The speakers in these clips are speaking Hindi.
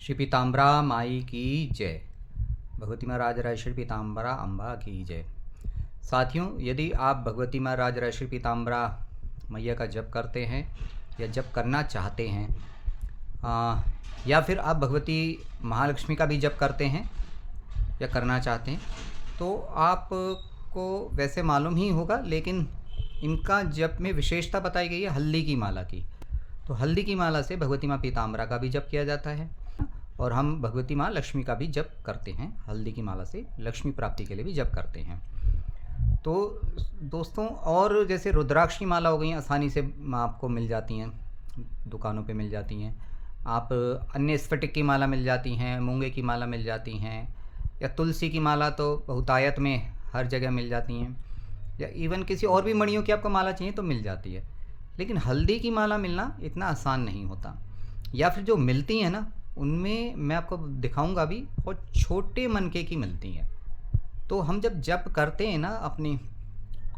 श्री पीताम्बरा माई की जय। भगवती माँ राजराजेश्वरी पीताम्बरा अम्बा की जय। साथियों, यदि आप भगवती माँ राजराजेश्वरी पीताम्बरा मैया का जप करते हैं या जप करना चाहते हैं, या फिर आप भगवती महालक्ष्मी का भी जप करते हैं या करना चाहते हैं, तो आपको वैसे मालूम ही होगा, लेकिन इनका जप में विशेषता बताई गई है हल्दी की माला की। तो हल्दी की माला से भगवती माँ पीताम्बरा का भी जप किया जाता है और हम भगवती माँ लक्ष्मी का भी जप करते हैं। हल्दी की माला से लक्ष्मी प्राप्ति के लिए भी जप करते हैं। तो दोस्तों, और जैसे रुद्राक्ष की माला हो गई, आसानी से आपको मिल जाती हैं, दुकानों पे मिल जाती हैं। आप अन्य स्फटिक की माला मिल जाती हैं, मूंगे की माला मिल जाती हैं, या तुलसी की माला तो बहुतायत में हर जगह मिल जाती हैं, या इवन किसी और भी मणियों की आपको माला चाहिए तो मिल जाती है। लेकिन हल्दी की माला मिलना इतना आसान नहीं होता, या फिर जो मिलती हैं ना, उनमें मैं आपको दिखाऊंगा भी, और छोटे मनके की मिलती हैं। तो हम जब जप करते हैं ना अपनी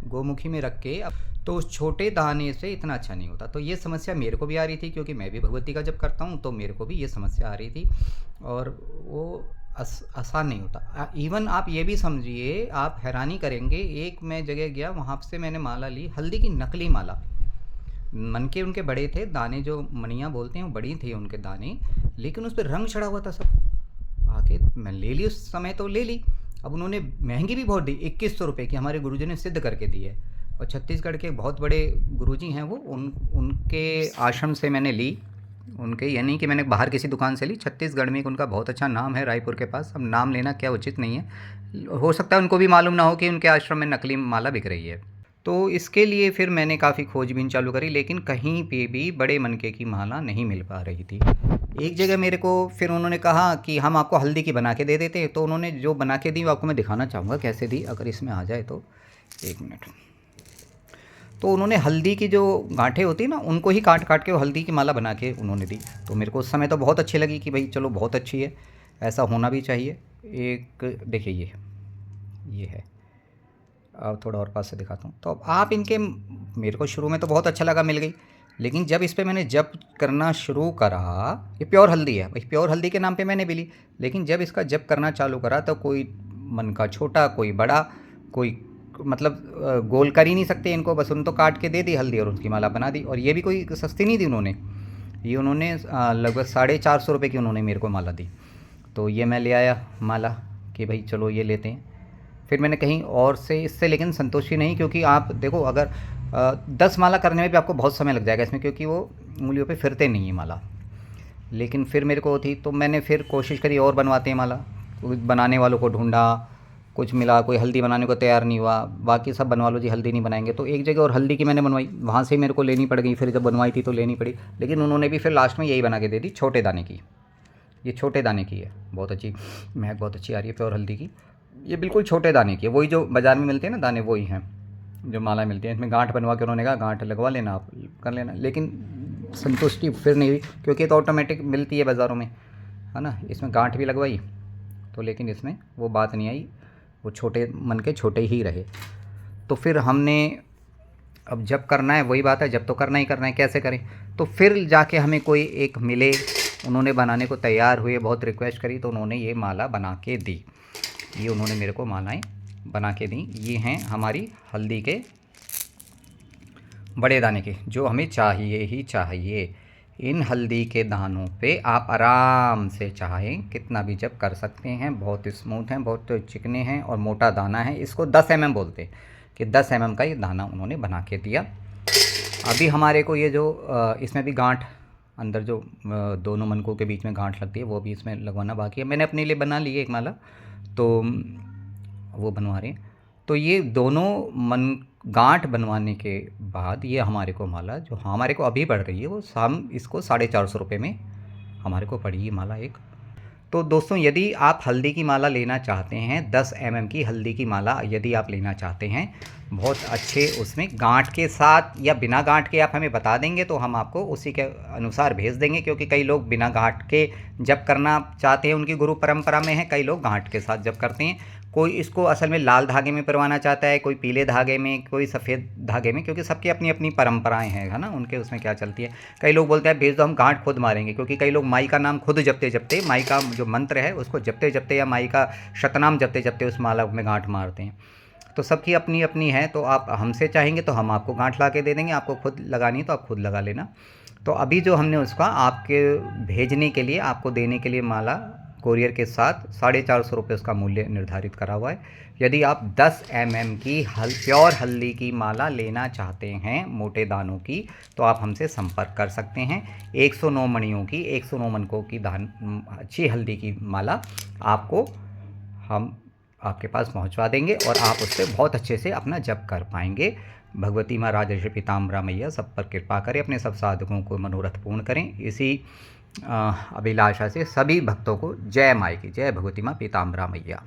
गोमुखी में रख के, तो उस छोटे दाने से इतना अच्छा नहीं होता। तो ये समस्या मेरे को भी आ रही थी, क्योंकि मैं भी भगवती का जप करता हूँ, तो मेरे को भी ये समस्या आ रही थी, और वो आसान नहीं होता। इवन आप ये भी समझिए, आप हैरानी करेंगे, एक मैं जगह गया, वहाँ से मैंने माला ली, हल्दी की नकली माला। मनके उनके बड़े थे, दाने जो मणियाँ बोलते हैं वो बड़ी थी उनके दाने, लेकिन उस पर रंग चढ़ा हुआ था सब। आके मैं ले ली, उस समय तो ले ली। अब उन्होंने महंगी भी बहुत दी, 2100 रुपये की हमारे गुरुजी ने सिद्ध करके दी है, और छत्तीसगढ़ के बहुत बड़े गुरुजी हैं वो, उनके आश्रम से मैंने ली। उनके, ये नहीं कि मैंने बाहर किसी दुकान से ली, छत्तीसगढ़ में एक उनका बहुत अच्छा नाम है, रायपुर के पास। अब नाम लेना क्या उचित नहीं है, हो सकता है उनको भी मालूम ना हो कि उनके आश्रम में नकली माला बिक रही है। तो इसके लिए फिर मैंने काफ़ी खोजबीन चालू करी, लेकिन कहीं पे भी बड़े मनके की माला नहीं मिल पा रही थी। एक जगह मेरे को फिर उन्होंने कहा कि हम आपको हल्दी की बना के दे देते हैं। तो उन्होंने जो बना के दी वो आपको मैं दिखाना चाहूँगा कैसे दी, अगर इसमें आ जाए तो। एक मिनट। तो उन्होंने हल्दी की जो गांठें होती है ना, उनको ही काट काट के वो हल्दी की माला बना के उन्होंने दी। तो मेरे को उस समय तो बहुत अच्छी लगी कि भाई चलो बहुत अच्छी है, ऐसा होना भी चाहिए। एक देखिए, ये है। अब थोड़ा और पास से दिखाता हूँ। तो अब आप इनके, मेरे को शुरू में तो बहुत अच्छा लगा, मिल गई, लेकिन जब इस पर मैंने जप करना शुरू करा, ये प्योर हल्दी है भाई, प्योर हल्दी के नाम पे मैंने भी ली, लेकिन जब इसका जप करना चालू करा तो कोई मन का छोटा, कोई बड़ा, कोई मतलब गोल कर ही नहीं सकते इनको, बस उन तो काट के दे दी हल्दी और उसकी माला बना दी। और ये भी कोई सस्ती नहीं दी उन्होंने, ये उन्होंने लगभग 450 रुपये की उन्होंने मेरे को माला दी। तो ये मैं ले आया माला कि भाई चलो ये लेते हैं। फिर मैंने कहीं और से इससे लेकिन संतुष्टि नहीं, क्योंकि आप देखो, अगर 10 माला करने में भी आपको बहुत समय लग जाएगा इसमें, क्योंकि वो उंगलियों पे फिरते नहीं है माला। लेकिन फिर मेरे को थी, तो मैंने फिर कोशिश करी और बनवाते हैं माला, बनाने वालों को ढूंढा, कुछ मिला, कोई हल्दी बनाने को तैयार नहीं हुआ, बाकी सब बनवा लो जी, हल्दी नहीं बनाएंगे। तो एक जगह और हल्दी की मैंने बनवाई, वहाँ से मेरे को लेनी पड़ गई, फिर जब बनवाई थी तो लेनी पड़ी, लेकिन उन्होंने भी फिर लास्ट में यही बना के दे दी, छोटे दाने की। ये छोटे दाने की है, बहुत अच्छी महक, बहुत अच्छी आ रही है प्योर हल्दी की। ये बिल्कुल छोटे दाने की है, वही जो बाज़ार में मिलते हैं ना दाने, वही हैं जो माला मिलती है। इसमें गांठ बनवा के उन्होंने कहा गांठ लगवा लेना, आप कर लेना, लेकिन संतुष्टि फिर नहीं हुई, क्योंकि ये तो ऑटोमेटिक मिलती है बाज़ारों में, है ना। इसमें गांठ भी लगवाई तो, लेकिन इसमें वो बात नहीं आई, वो छोटे मन के छोटे ही रहे। तो फिर हमने, अब जब करना है वही बात है, जब तो करना ही करना है, कैसे करें। तो फिर जाके हमें कोई एक मिले, उन्होंने बनाने को तैयार हुए, बहुत रिक्वेस्ट करी, तो उन्होंने ये माला बना के दी। ये उन्होंने मेरे को मालाएं बना के दी। ये हैं हमारी हल्दी के बड़े दाने के, जो हमें चाहिए ही चाहिए। इन हल्दी के दानों पे आप आराम से चाहें कितना भी जप कर सकते हैं, बहुत स्मूथ हैं, बहुत चिकने हैं, और मोटा दाना है। इसको 10 mm बोलते हैं, कि 10 mm का ये दाना उन्होंने बना के दिया। अभी हमारे को ये जो इसमें भी गांठ, अंदर जो दोनों मनकों के बीच में गांठ लगती है, वो भी इसमें लगवाना बाकी है। मैंने अपने लिए बना ली है एक माला, तो वो बनवा रहे हैं। तो ये दोनों मन गांठ बनवाने के बाद ये हमारे को माला, जो हमारे को अभी पड़ रही है, वो हम इसको 450 रुपये में हमारे को पड़ी ये माला एक। तो दोस्तों, यदि आप हल्दी की माला लेना चाहते हैं, 10 mm की हल्दी की माला यदि आप लेना चाहते हैं, बहुत अच्छे उसमें गांठ के साथ या बिना गांठ के आप हमें बता देंगे तो हम आपको उसी के अनुसार भेज देंगे, क्योंकि कई लोग बिना गांठ के जप करना चाहते हैं, उनकी गुरु परंपरा में है, कई लोग गांठ के साथ जप करते हैं। कोई इसको असल में लाल धागे में परवाना चाहता है, कोई पीले धागे में, कोई सफ़ेद धागे में, क्योंकि सबकी अपनी अपनी परंपराएं हैं, है ना, उनके उसमें क्या चलती है। कई लोग बोलते हैं भेज दो, हम गांठ खुद मारेंगे, क्योंकि कई लोग माई का नाम खुद जपते जपते, माई का जो मंत्र है उसको जपते जपते या माई का शतनाम जपते जपते उस माला में गांठ मारते हैं। तो सबकी अपनी अपनी है। तो आप हमसे चाहेंगे तो हम आपको गांठ ला के दे देंगे, आपको खुद लगानी है तो आप खुद लगा लेना। तो अभी जो हमने उसका आपके भेजने के लिए, आपको देने के लिए माला कोरियर के साथ 450 रुपये उसका मूल्य निर्धारित करा हुआ है। यदि आप 10 mm की प्योर हल्दी की माला लेना चाहते हैं, मोटे दानों की, तो आप हमसे संपर्क कर सकते हैं। 109 मणियों की, 109 मनकों की अच्छी हल्दी की माला आपको हम आपके पास पहुंचवा देंगे और आप उससे बहुत अच्छे से अपना जप कर पाएंगे। भगवती माँ राजर्षि पीताम्बरा मैया सब पर कृपा करें, अपने सब साधकों को मनोरथ पूर्ण करें। इसी अभिलाषा से सभी भक्तों को जय माई की, जय भगवती माँ पीताम्बरा मैया।